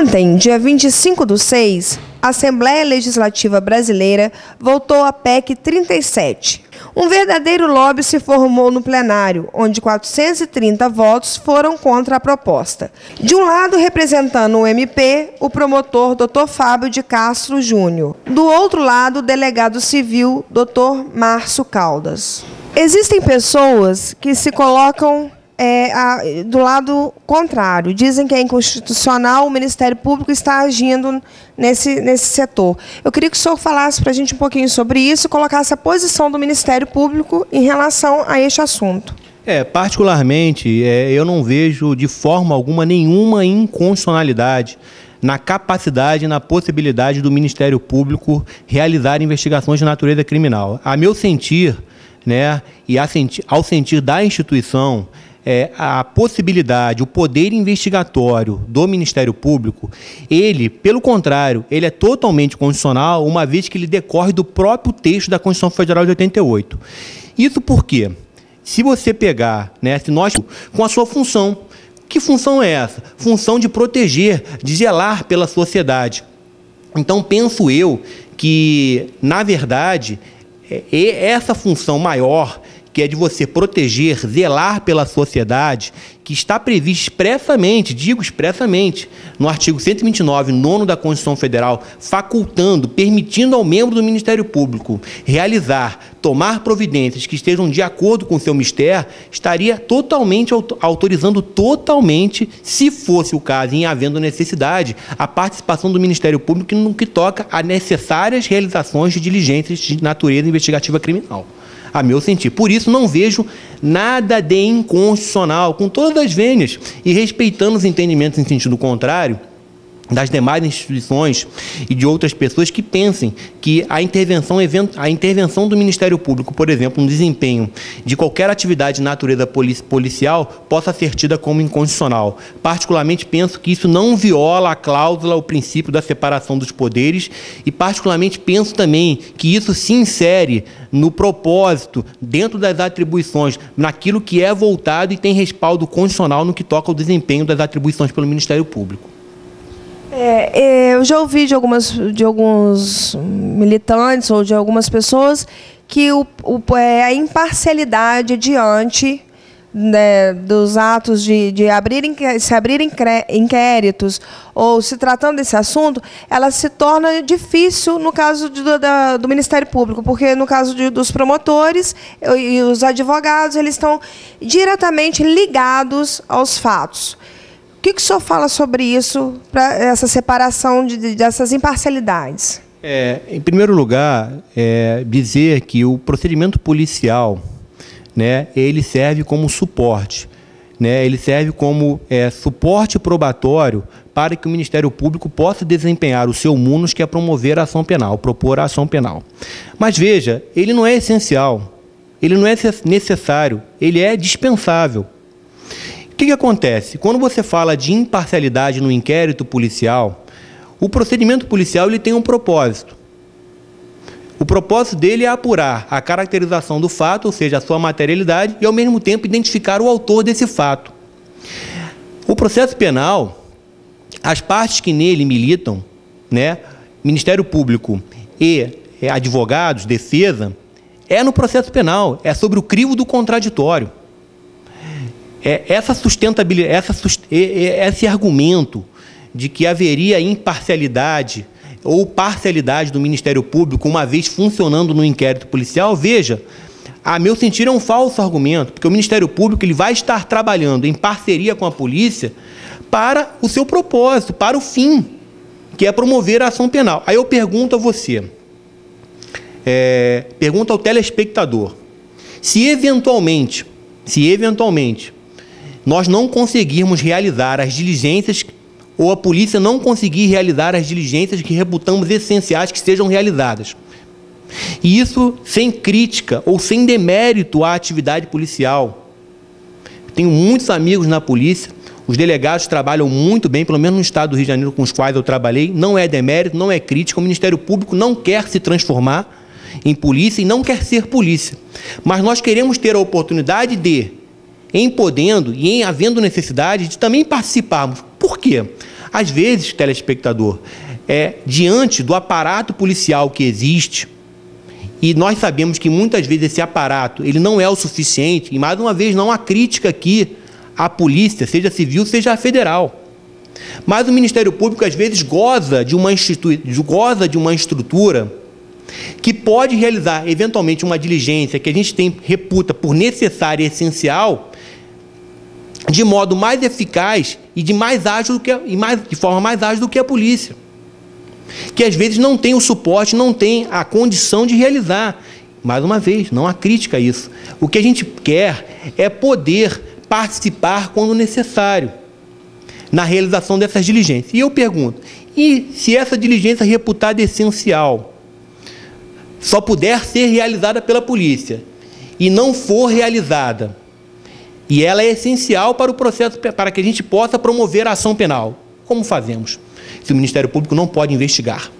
Ontem, dia 25/6, a Assembleia Legislativa Brasileira votou a PEC 37. Um verdadeiro lobby se formou no plenário, onde 430 votos foram contra a proposta. De um lado, representando o MP, o promotor Dr. Fábio de Castro Júnior. Do outro lado, o delegado civil Dr. Márcio Caldas. Existem pessoas que se colocam do lado contrário. Dizem que é inconstitucional, o Ministério Público está agindo nesse setor. Eu queria que o senhor falasse para a gente um pouquinho sobre isso e colocasse a posição do Ministério Público em relação a este assunto. Particularmente, eu não vejo de forma alguma nenhuma inconstitucionalidade na capacidade e na possibilidade do Ministério Público realizar investigações de natureza criminal. A meu sentir, e ao sentir da instituição, a possibilidade, o poder investigatório do Ministério Público, ele, pelo contrário, ele é totalmente constitucional, uma vez que ele decorre do próprio texto da Constituição Federal de 88. Isso por quê? Se você pegar, se nós, com a sua função, que função é essa? Função de proteger, de zelar pela sociedade. Então, penso eu que, na verdade, essa função maior, que é de você proteger, zelar pela sociedade, que está previsto expressamente, digo expressamente, no artigo 129, 9º da Constituição Federal, facultando, permitindo ao membro do Ministério Público realizar, tomar providências que estejam de acordo com o seu mistério, estaria totalmente autorizando totalmente, se fosse o caso, em havendo necessidade, a participação do Ministério Público no que toca a necessárias realizações de diligências de natureza investigativa criminal. A meu sentir. Por isso, não vejo nada de inconstitucional, com todas as vênias, e respeitando os entendimentos em sentido contrário das demais instituições e de outras pessoas que pensem que a intervenção do Ministério Público, por exemplo, no desempenho de qualquer atividade de natureza policial, possa ser tida como inconstitucional. Particularmente, penso que isso não viola a cláusula, o princípio da separação dos poderes, e particularmente penso também que isso se insere no propósito, dentro das atribuições, naquilo que é voltado e tem respaldo constitucional no que toca ao desempenho das atribuições pelo Ministério Público. Eu já ouvi de alguns militantes ou de algumas pessoas que a imparcialidade diante dos atos de se abrirem inquéritos ou se tratando desse assunto, ela se torna difícil no caso do Ministério Público, porque no caso dos promotores e os advogados, eles estão diretamente ligados aos fatos. O que o senhor fala sobre isso, para essa separação dessas imparcialidades? Em primeiro lugar, dizer que o procedimento policial, ele serve como suporte, ele serve como suporte probatório para que o Ministério Público possa desempenhar o seu munus, que é promover a ação penal, propor a ação penal. Mas veja, ele não é essencial, ele não é necessário, ele é dispensável. O que acontece? Quando você fala de imparcialidade no inquérito policial, o procedimento policial ele tem um propósito. O propósito dele é apurar a caracterização do fato, ou seja, a sua materialidade, e, ao mesmo tempo, identificar o autor desse fato. O processo penal, as partes que nele militam, Ministério Público e advogados, defesa, no processo penal, é sobre o crivo do contraditório. Esse argumento de que haveria imparcialidade ou parcialidade do Ministério Público, uma vez funcionando no inquérito policial, veja, a meu sentir é um falso argumento, porque o Ministério Público ele vai estar trabalhando em parceria com a polícia para o seu propósito, para o fim, que é promover a ação penal. Aí eu pergunto a você, pergunto ao telespectador, se eventualmente nós não conseguirmos realizar as diligências, ou a polícia não conseguir realizar as diligências que reputamos essenciais que sejam realizadas. E isso sem crítica ou sem demérito à atividade policial. Tenho muitos amigos na polícia, os delegados trabalham muito bem, pelo menos no estado do Rio de Janeiro com os quais eu trabalhei, não é demérito, não é crítica, o Ministério Público não quer se transformar em polícia e não quer ser polícia. Mas nós queremos ter a oportunidade de, em podendo e em havendo necessidade, de também participarmos. Por quê? Às vezes, telespectador, diante do aparato policial que existe, e nós sabemos que muitas vezes esse aparato ele não é o suficiente, e mais uma vez não há crítica aqui à polícia, seja civil, seja federal. Mas o Ministério Público às vezes goza de uma estrutura que pode realizar eventualmente uma diligência que a gente reputa por necessária e essencial, de modo mais eficaz e de forma mais ágil do que a polícia, que às vezes não tem o suporte, não tem a condição de realizar. Mais uma vez, não há crítica a isso. O que a gente quer é poder participar quando necessário na realização dessas diligências. E eu pergunto, e se essa diligência reputada essencial só puder ser realizada pela polícia e não for realizada, e ela é essencial para o processo, para que a gente possa promover a ação penal, como fazemos se o Ministério Público não pode investigar?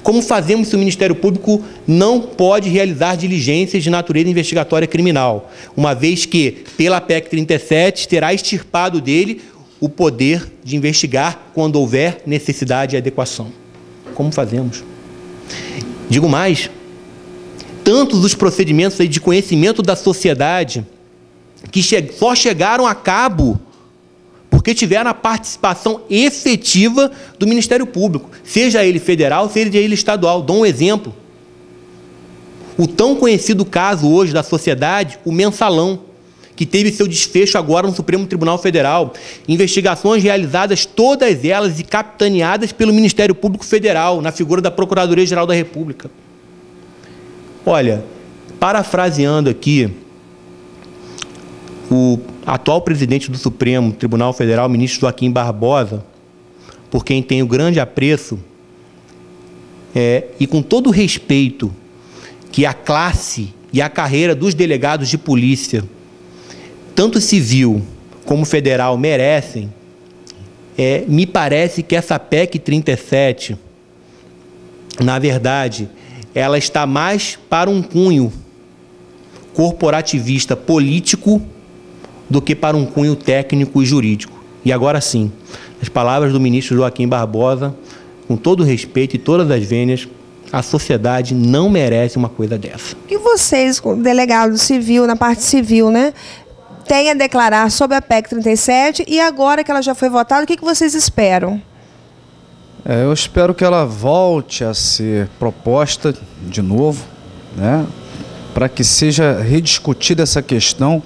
Como fazemos se o Ministério Público não pode realizar diligências de natureza investigatória criminal, uma vez que, pela PEC 37, terá extirpado dele o poder de investigar quando houver necessidade e adequação? Como fazemos? Digo mais, tantos os procedimentos aí de conhecimento da sociedade que só chegaram a cabo porque tiveram a participação efetiva do Ministério Público, seja ele federal, seja ele estadual. Dou um exemplo. O tão conhecido caso hoje da sociedade, o Mensalão, que teve seu desfecho agora no Supremo Tribunal Federal. Investigações realizadas, todas elas, e capitaneadas pelo Ministério Público Federal, na figura da Procuradoria-Geral da República. Olha, parafraseando aqui o atual presidente do Supremo Tribunal Federal, ministro Joaquim Barbosa, por quem tenho grande apreço, e com todo o respeito que a classe e a carreira dos delegados de polícia, tanto civil como federal, merecem, me parece que essa PEC 37, na verdade, ela está mais para um cunho corporativista político do que para um cunho técnico e jurídico. E agora sim, as palavras do ministro Joaquim Barbosa, com todo o respeito e todas as vênias, a sociedade não merece uma coisa dessa. E vocês, delegado civil, na parte civil, né, têm a declarar sobre a PEC 37 e agora que ela já foi votada, o que vocês esperam? Eu espero que ela volte a ser proposta de novo, né, para que seja rediscutida essa questão,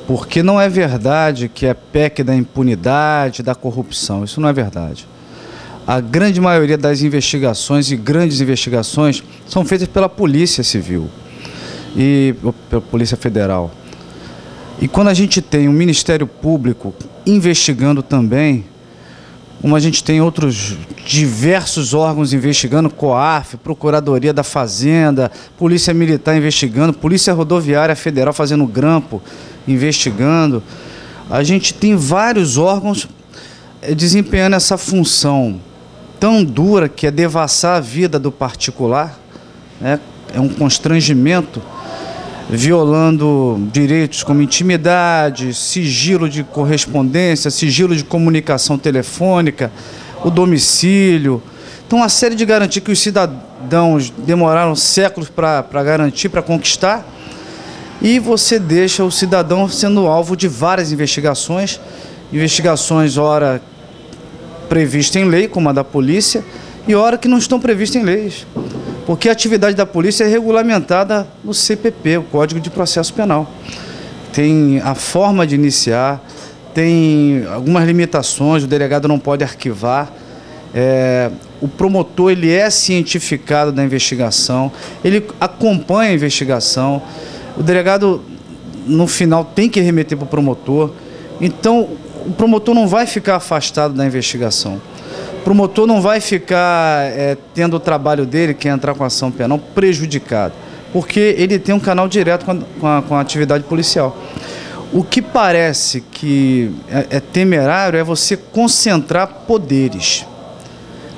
porque não é verdade que é PEC da impunidade, da corrupção. Isso não é verdade. A grande maioria das investigações e grandes investigações são feitas pela Polícia Civil e pela Polícia Federal. E quando a gente tem um Ministério Público investigando também, como a gente tem outros diversos órgãos investigando, COAF, Procuradoria da Fazenda, Polícia Militar investigando, Polícia Rodoviária Federal fazendo grampo, investigando, a gente tem vários órgãos desempenhando essa função tão dura que é devassar a vida do particular, né? É um constrangimento, violando direitos como intimidade, sigilo de correspondência, sigilo de comunicação telefônica, o domicílio. Então, uma série de garantias que os cidadãos demoraram séculos para garantir, para conquistar, e você deixa o cidadão sendo alvo de várias investigações, ora previstas em lei, como a da polícia, e ora que não estão previstas em leis. Porque a atividade da polícia é regulamentada no CPP, o Código de Processo Penal. Tem a forma de iniciar, tem algumas limitações, o delegado não pode arquivar, o promotor ele é cientificado da investigação, ele acompanha a investigação, o delegado no final tem que remeter para o promotor, então o promotor não vai ficar afastado da investigação. O promotor não vai ficar tendo o trabalho dele, que é entrar com a ação penal, prejudicado, porque ele tem um canal direto com a atividade policial. O que parece que é temerário é você concentrar poderes.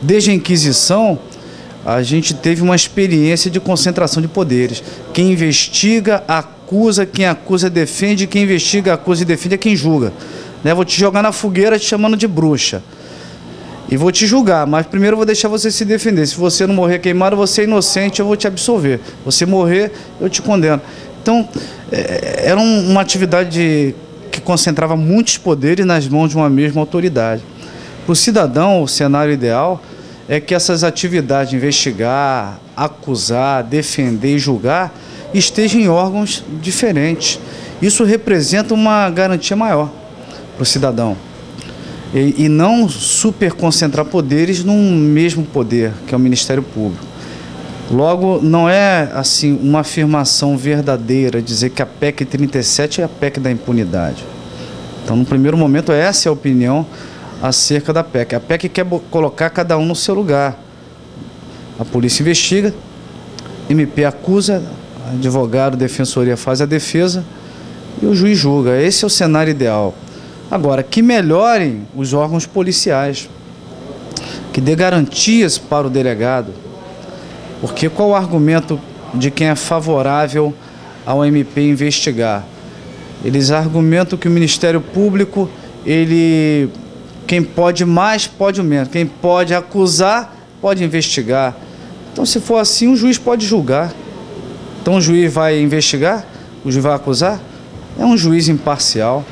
Desde a Inquisição, a gente teve uma experiência de concentração de poderes. Quem investiga, acusa, quem acusa, defende, quem investiga, acusa e defende é quem julga. Vou te jogar na fogueira te chamando de bruxa. e vou te julgar, mas primeiro eu vou deixar você se defender. Se você não morrer queimado, você é inocente, eu vou te absolver. Você morrer, eu te condeno. Então, era uma atividade que concentrava muitos poderes nas mãos de uma mesma autoridade. Para o cidadão, o cenário ideal é que essas atividades, investigar, acusar, defender e julgar, estejam em órgãos diferentes. Isso representa uma garantia maior para o cidadão. E não superconcentrar poderes num mesmo poder, que é o Ministério Público. Logo, não é assim uma afirmação verdadeira dizer que a PEC 37 é a PEC da impunidade. Então, no primeiro momento, essa é a opinião acerca da PEC. A PEC quer colocar cada um no seu lugar. A polícia investiga, MP acusa, advogado, defensoria faz a defesa e o juiz julga. Esse é o cenário ideal. Agora, que melhorem os órgãos policiais, que dê garantias para o delegado, porque qual o argumento de quem é favorável ao MP investigar? Eles argumentam que o Ministério Público, quem pode mais, pode o menos, quem pode acusar, pode investigar. Então, se for assim, o juiz pode julgar. Então, o juiz vai investigar, o juiz vai acusar, é um juiz imparcial.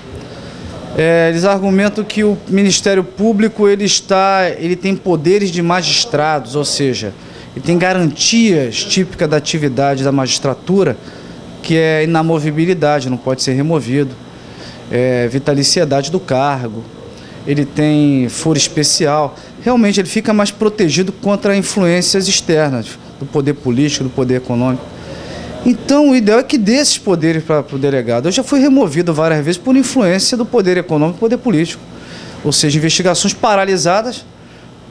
Eles argumentam que o Ministério Público ele tem poderes de magistrados, ou seja, ele tem garantias típicas da atividade da magistratura, que é inamovibilidade, não pode ser removido, vitaliciedade do cargo, ele tem foro especial. Realmente ele fica mais protegido contra influências externas do poder político, do poder econômico. Então, o ideal é que dê esses poderes para o delegado. Eu já fui removido várias vezes por influência do poder econômico e poder político. Ou seja, investigações paralisadas,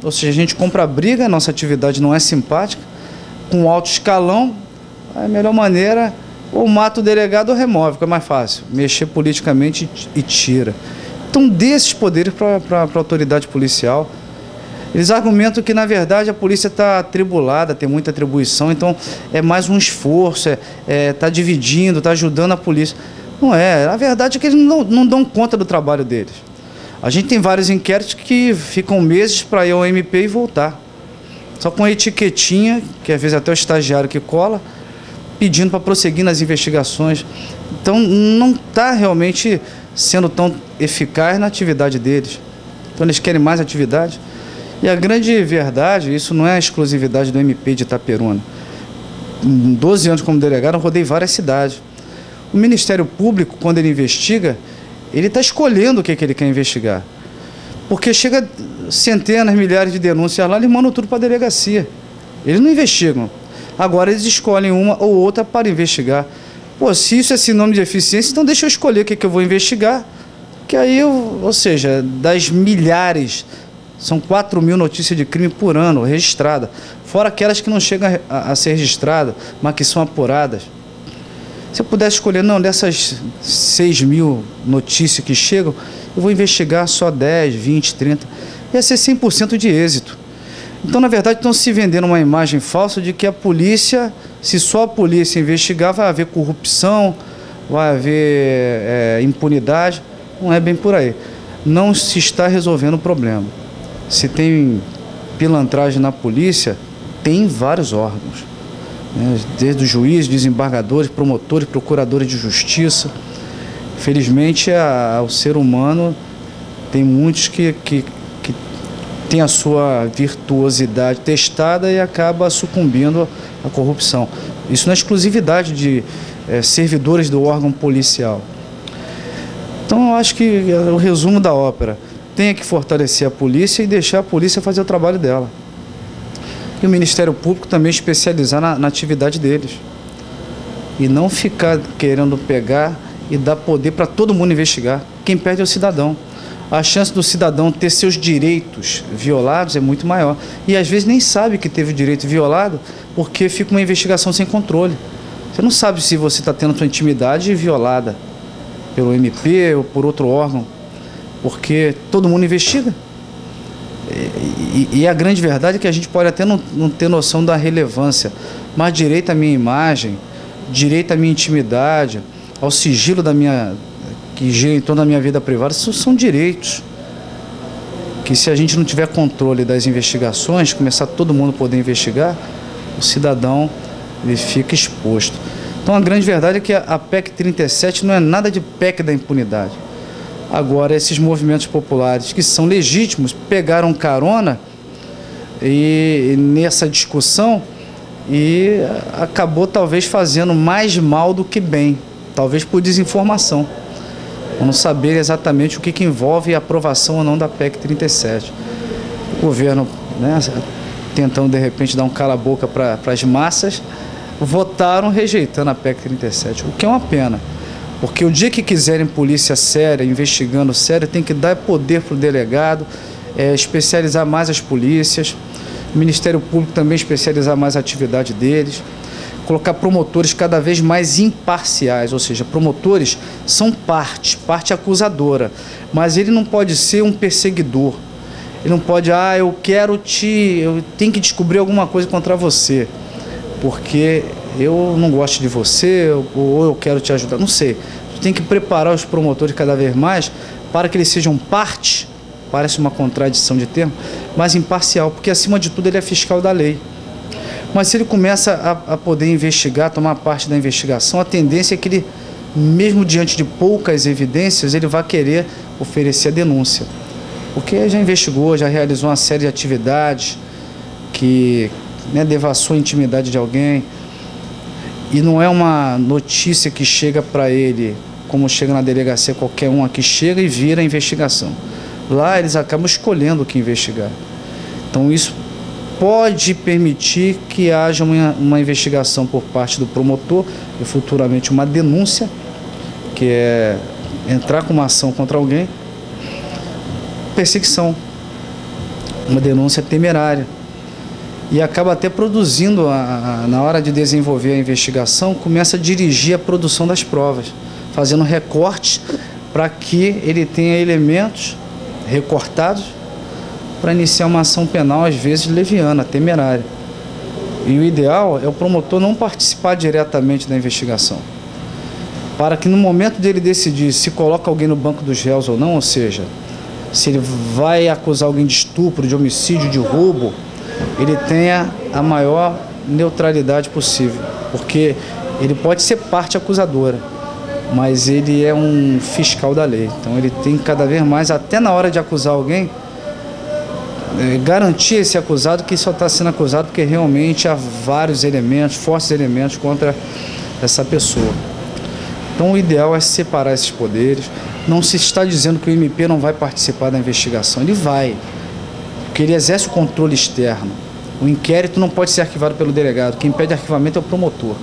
ou seja, a gente compra briga, nossa atividade não é simpática, com alto escalão, a melhor maneira, ou mata o delegado ou remove, que é mais fácil, mexer politicamente e tira. Então, dê esses poderes para a autoridade policial. Eles argumentam que, na verdade, a polícia está atribulada, tem muita atribuição, então é mais um esforço, está dividindo, está ajudando a polícia. Não é, a verdade é que eles não dão conta do trabalho deles. A gente tem vários inquéritos que ficam meses para ir ao MP e voltar. Só com a etiquetinha, que às vezes até o estagiário que cola, pedindo para prosseguir nas investigações. Então, não está realmente sendo tão eficaz na atividade deles. Então, eles querem mais atividade. E a grande verdade, isso não é a exclusividade do MP de Itaperuna. Em 12 anos como delegado, eu rodei várias cidades. O Ministério Público, quando ele investiga, ele está escolhendo o que ele quer investigar. Porque chega centenas, milhares de denúncias lá, eles mandam tudo para a delegacia. Eles não investigam. Agora eles escolhem uma ou outra para investigar. Pô, se isso é sinônimo de eficiência, então deixa eu escolher o que eu vou investigar. Que aí, ou seja, das milhares... São 4.000 notícias de crime por ano registradas, fora aquelas que não chegam a ser registradas, mas que são apuradas. Se eu pudesse escolher, não, dessas 6.000 notícias que chegam, eu vou investigar só 10, 20, 30. Ia ser 100% de êxito. Então, na verdade, estão se vendendo uma imagem falsa de que a polícia, se só a polícia investigar, vai haver corrupção, vai haver impunidade. Não é bem por aí. Não se está resolvendo o problema. Se tem pilantragem na polícia, tem vários órgãos, né? Desde os juízes, desembargadores, promotores, procuradores de justiça. Felizmente, o ser humano tem muitos que tem a sua virtuosidade testada e acaba sucumbindo à corrupção. Isso não é exclusividade de servidores do órgão policial. Então, eu acho que o resumo da ópera: tem que fortalecer a polícia e deixar a polícia fazer o trabalho dela. E o Ministério Público também especializar na atividade deles. E não ficar querendo pegar e dar poder para todo mundo investigar. Quem perde é o cidadão. A chance do cidadão ter seus direitos violados é muito maior. E às vezes nem sabe que teve o direito violado porque fica uma investigação sem controle. Você não sabe se você está tendo sua intimidade violada pelo MP ou por outro órgão, porque todo mundo investiga. E a grande verdade é que a gente pode até não ter noção da relevância, mas direito à minha imagem, direito à minha intimidade, ao sigilo que gira em torno da minha vida privada, são direitos que se a gente não tiver controle das investigações, começar todo mundo a poder investigar, o cidadão ele fica exposto. Então a grande verdade é que a PEC 37 não é nada de PEC da impunidade. Agora, esses movimentos populares que são legítimos pegaram carona e nessa discussão e acabou talvez fazendo mais mal do que bem, talvez por desinformação. Não saber exatamente o que envolve a aprovação ou não da PEC 37. O governo, né, tentando de repente dar um cala-boca para as massas, votaram rejeitando a PEC 37, o que é uma pena, porque o dia que quiserem polícia séria, investigando sério, tem que dar poder para o delegado, especializar mais as polícias, o Ministério Público também especializar mais a atividade deles, colocar promotores cada vez mais imparciais, ou seja, promotores são parte acusadora, mas ele não pode ser um perseguidor. Ele não pode, eu tenho que descobrir alguma coisa contra você, porque eu não gosto de você, ou eu quero te ajudar, não sei. Tu tem que preparar os promotores cada vez mais para que eles sejam parte, parece uma contradição de termo, mas imparcial, porque acima de tudo ele é fiscal da lei. Mas se ele começa a poder investigar, tomar parte da investigação, a tendência é que ele, mesmo diante de poucas evidências, ele vai querer oferecer a denúncia. Porque já investigou, já realizou uma série de atividades que devassou a intimidade de alguém. E não é uma notícia que chega para ele, como chega na delegacia qualquer um aqui, chega e vira a investigação. Lá eles acabam escolhendo o que investigar. Então isso pode permitir que haja uma investigação por parte do promotor e futuramente uma denúncia, que é entrar com uma ação contra alguém, perseguição, uma denúncia temerária. E acaba até produzindo, na hora de desenvolver a investigação, começa a dirigir a produção das provas, fazendo recortes para que ele tenha elementos recortados para iniciar uma ação penal, às vezes leviana, temerária. E o ideal é o promotor não participar diretamente da investigação, para que no momento dele decidir se coloca alguém no banco dos réus ou não, ou seja, se ele vai acusar alguém de estupro, de homicídio, de roubo, ele tenha a maior neutralidade possível, porque ele pode ser parte acusadora, mas ele é um fiscal da lei, então ele tem cada vez mais, até na hora de acusar alguém, garantir esse acusado que só está sendo acusado porque realmente há vários elementos, fortes elementos contra essa pessoa. Então o ideal é separar esses poderes. Não se está dizendo que o MP não vai participar da investigação, ele vai, porque ele exerce o controle externo. O inquérito não pode ser arquivado pelo delegado, quem pede arquivamento é o promotor.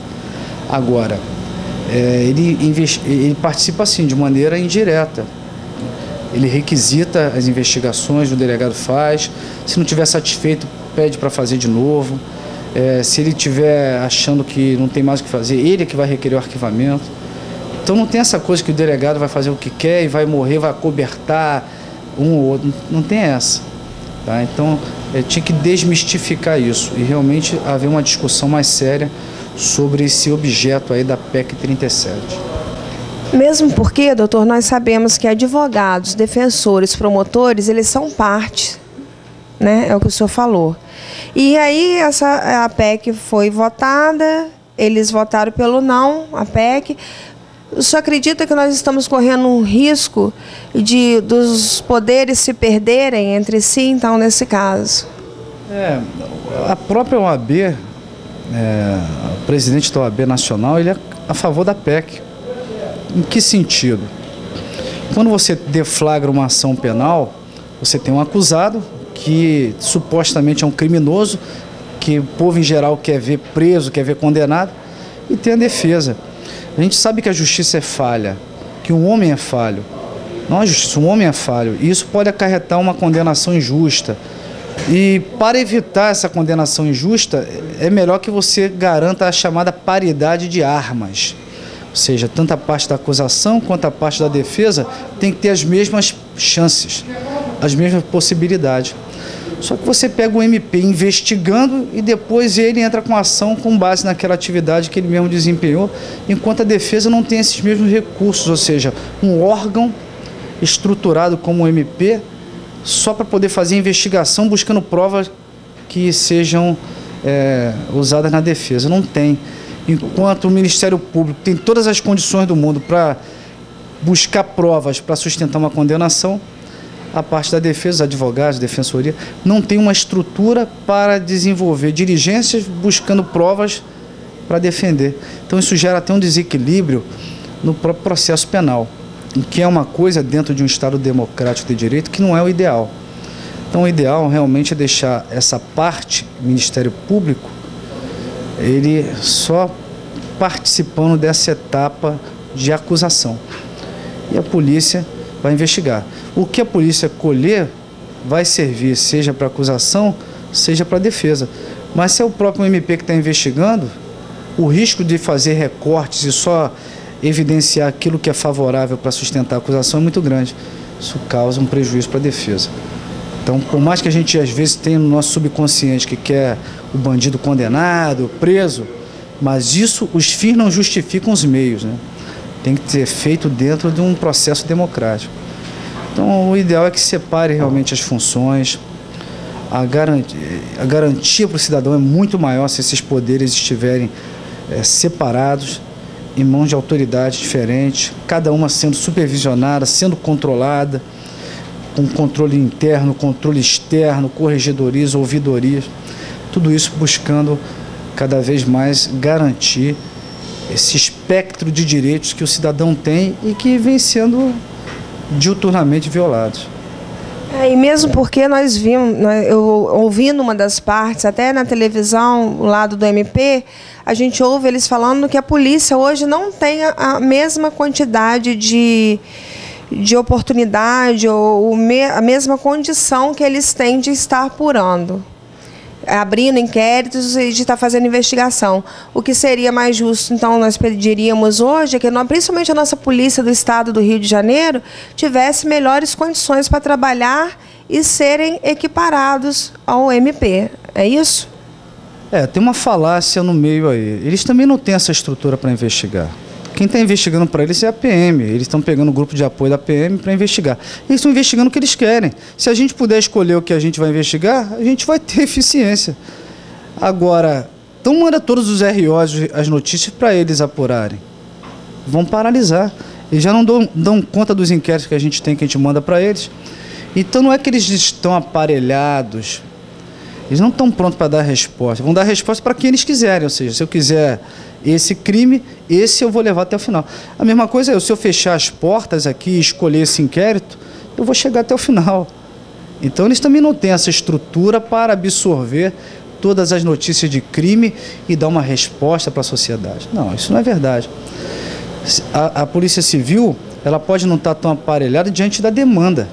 Agora, ele participa assim, de maneira indireta. Ele requisita as investigações, o delegado faz, se não estiver satisfeito, pede para fazer de novo. Se ele estiver achando que não tem mais o que fazer, ele é que vai requerer o arquivamento. Então não tem essa coisa que o delegado vai fazer o que quer e vai morrer, vai acobertar um ou outro, não tem essa. Tá? Então tinha que desmistificar isso e realmente haver uma discussão mais séria sobre esse objeto aí da PEC 37. Mesmo porque, doutor, nós sabemos que advogados, defensores, promotores, eles são parte, né? É o que o senhor falou. E aí a PEC foi votada, eles votaram pelo não, a PEC. O senhor acredita que nós estamos correndo um risco dos poderes se perderem entre si, então, nesse caso? A própria OAB, o presidente da OAB Nacional, ele é a favor da PEC. Em que sentido? Quando você deflagra uma ação penal, você tem um acusado que supostamente é um criminoso, que o povo em geral quer ver preso, quer ver condenado, e tem a defesa. A gente sabe que a justiça é falha, que um homem é falho. Não a justiça, um homem é falho. E isso pode acarretar uma condenação injusta. E para evitar essa condenação injusta, é melhor que você garanta a chamada paridade de armas. Ou seja, tanto a parte da acusação quanto a parte da defesa tem que ter as mesmas chances, as mesmas possibilidades. Só que você pega o MP investigando e depois ele entra com ação com base naquela atividade que ele mesmo desempenhou, enquanto a defesa não tem esses mesmos recursos, ou seja, um órgão estruturado como o MP só para poder fazer investigação buscando provas que sejam usadas na defesa. Não tem. Enquanto o Ministério Público tem todas as condições do mundo para buscar provas para sustentar uma condenação, a parte da defesa, advogados, defensoria, não tem uma estrutura para desenvolver diligências buscando provas para defender. Então isso gera até um desequilíbrio no próprio processo penal, o que é uma coisa dentro de um Estado democrático de direito que não é o ideal. Então o ideal realmente é deixar essa parte, Ministério Público, ele só participando dessa etapa de acusação. E a polícia vai investigar. O que a polícia colher vai servir, seja para acusação, seja para defesa. Mas se é o próprio MP que está investigando, o risco de fazer recortes e só evidenciar aquilo que é favorável para sustentar a acusação é muito grande. Isso causa um prejuízo para a defesa. Então, por mais que a gente às vezes tenha no nosso subconsciente que quer o bandido condenado, preso, mas isso, os fins não justificam os meios, né? Tem que ser feito dentro de um processo democrático. Então, o ideal é que separe realmente as funções. A garantia para o cidadão é muito maior se esses poderes estiverem separados, em mãos de autoridades diferentes, cada uma sendo supervisionada, sendo controlada, com controle interno, controle externo, corregedorias, ouvidorias, tudo isso buscando cada vez mais garantir esse espectro de direitos que o cidadão tem e que vem sendo diuturnamente violados. E mesmo porque nós vimos, eu ouvindo uma das partes, até na televisão, o lado do MP, a gente ouve eles falando que a polícia hoje não tem a mesma quantidade de oportunidade ou a mesma condição que eles têm de estar apurando, abrindo inquéritos e de estar fazendo investigação. O que seria mais justo, então, nós pediríamos hoje é que, principalmente a nossa polícia do Estado do Rio de Janeiro, tivesse melhores condições para trabalhar e serem equiparados ao MP. É isso? Tem uma falácia no meio aí. Eles também não têm essa estrutura para investigar. Quem está investigando para eles é a PM. Eles estão pegando o grupo de apoio da PM para investigar. Eles estão investigando o que eles querem. Se a gente puder escolher o que a gente vai investigar, a gente vai ter eficiência. Agora, então manda todos os ROs, as notícias, para eles apurarem. Vão paralisar. Eles já não dão conta dos inquéritos que a gente manda para eles. Então não é que eles estão aparelhados. Eles não estão prontos para dar resposta. Vão dar resposta para quem eles quiserem. Ou seja, se eu quiser esse crime, esse eu vou levar até o final. A mesma coisa é, se eu fechar as portas aqui e escolher esse inquérito, eu vou chegar até o final. Então eles também não têm essa estrutura para absorver todas as notícias de crime e dar uma resposta para a sociedade. Não, isso não é verdade. A Polícia Civil, ela pode não estar tão aparelhada diante da demanda.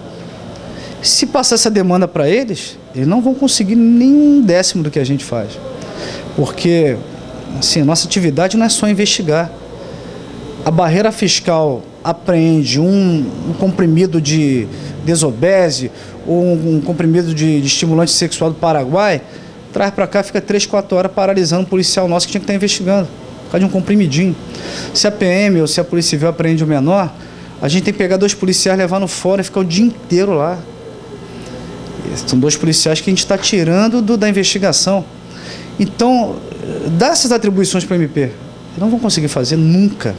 Se passar essa demanda para eles, eles não vão conseguir nem um décimo do que a gente faz. Porque assim, nossa atividade não é só investigar. A barreira fiscal apreende um comprimido de desobese ou um comprimido de estimulante sexual do Paraguai, traz para cá, fica 3, 4 horas paralisando o policial nosso que tinha que estar investigando, por causa de um comprimidinho. Se a PM ou se a Polícia Civil apreende o menor, a gente tem que pegar 2 policiais, levar no fórum e ficar o dia inteiro lá. São 2 policiais que a gente está tirando da investigação. Então, dá essas atribuições para o MP. Eles não vão conseguir fazer nunca.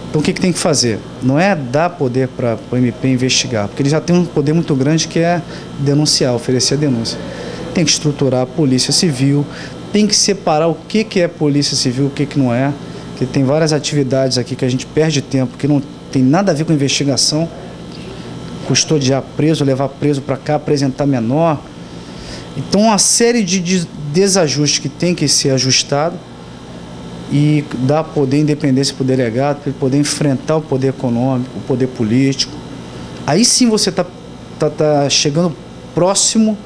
Então, o que tem que fazer? Não é dar poder para o MP investigar, porque ele já tem um poder muito grande que é denunciar, oferecer a denúncia. Tem que estruturar a Polícia Civil, tem que separar o que é Polícia Civil e o que não é, porque tem várias atividades aqui que a gente perde tempo, que não tem nada a ver com investigação. Custodiar preso, levar preso para cá, apresentar menor. Então, uma série de desajustes que tem que ser ajustado e dar poder, independência para o delegado, para ele poder enfrentar o poder econômico, o poder político. Aí sim você está chegando próximo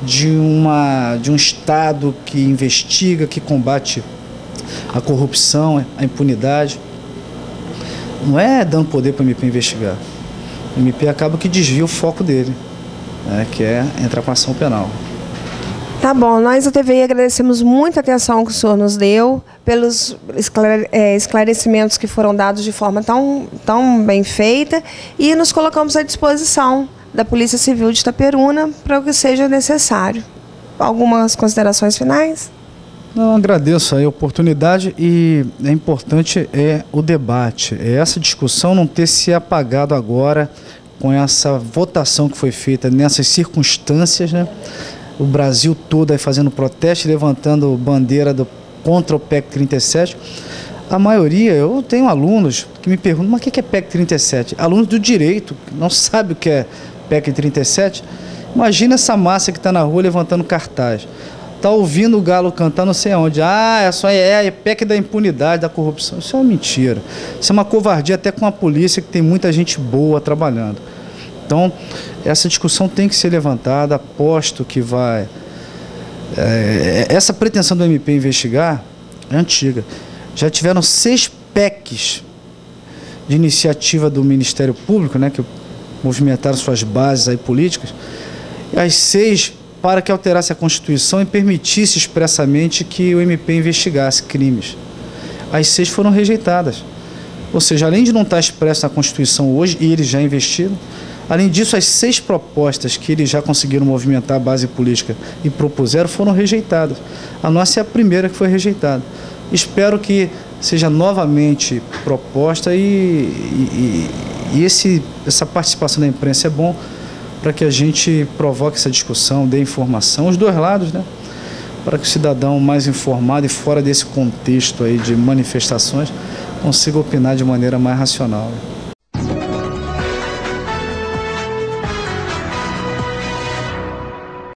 de um Estado que investiga, que combate a corrupção, a impunidade. Não é dando poder para o MP investigar. O MP acaba que desvia o foco dele, né, que é entrar com ação penal. Tá bom, nós da TVI agradecemos muito a atenção que o senhor nos deu, pelos esclarecimentos que foram dados de forma tão bem feita, e nos colocamos à disposição da Polícia Civil de Itaperuna para o que seja necessário. Algumas considerações finais? Não, agradeço a oportunidade e é importante o debate. Essa discussão não ter se apagado agora com essa votação que foi feita nessas circunstâncias, né? O Brasil todo aí fazendo protesto, levantando bandeira contra o PEC 37. A maioria, eu tenho alunos que me perguntam, mas o que é PEC 37? Alunos do direito, que não sabem o que é PEC 37. Imagina essa massa que está na rua levantando cartaz. Está ouvindo o galo cantar não sei aonde. É PEC da impunidade, da corrupção. Isso é uma mentira. Isso é uma covardia até com a polícia, que tem muita gente boa trabalhando. Então, essa discussão tem que ser levantada. Aposto que vai... essa pretensão do MP investigar é antiga. Já tiveram 6 PECs de iniciativa do Ministério Público, né, que movimentaram suas bases aí políticas, e as 6 para que alterasse a Constituição e permitisse expressamente que o MP investigasse crimes. As 6 foram rejeitadas. Ou seja, além de não estar expresso na Constituição hoje, e eles já investiram, além disso, as 6 propostas que eles já conseguiram movimentar a base política e propuseram foram rejeitadas. A nossa é a primeira que foi rejeitada. Espero que seja novamente proposta e essa participação da imprensa é bom para que a gente provoque essa discussão, dê informação, os dois lados, né? Para que o cidadão mais informado e fora desse contexto aí de manifestações consiga opinar de maneira mais racional.